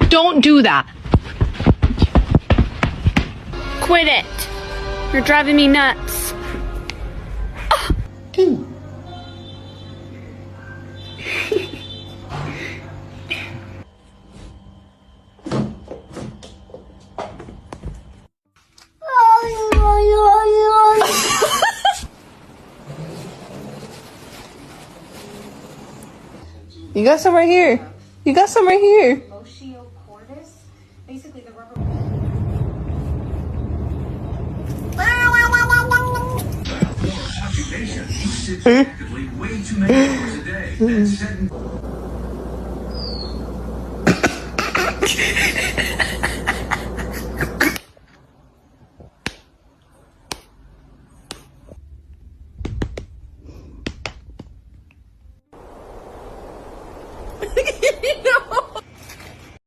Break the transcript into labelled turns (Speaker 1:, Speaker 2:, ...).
Speaker 1: Don't do that.
Speaker 2: Quit it. You're driving me nuts.
Speaker 3: You got some right here. You got some right here.
Speaker 4: Basically the rubber.
Speaker 5: Occupation sits actively way too many hours a day. That's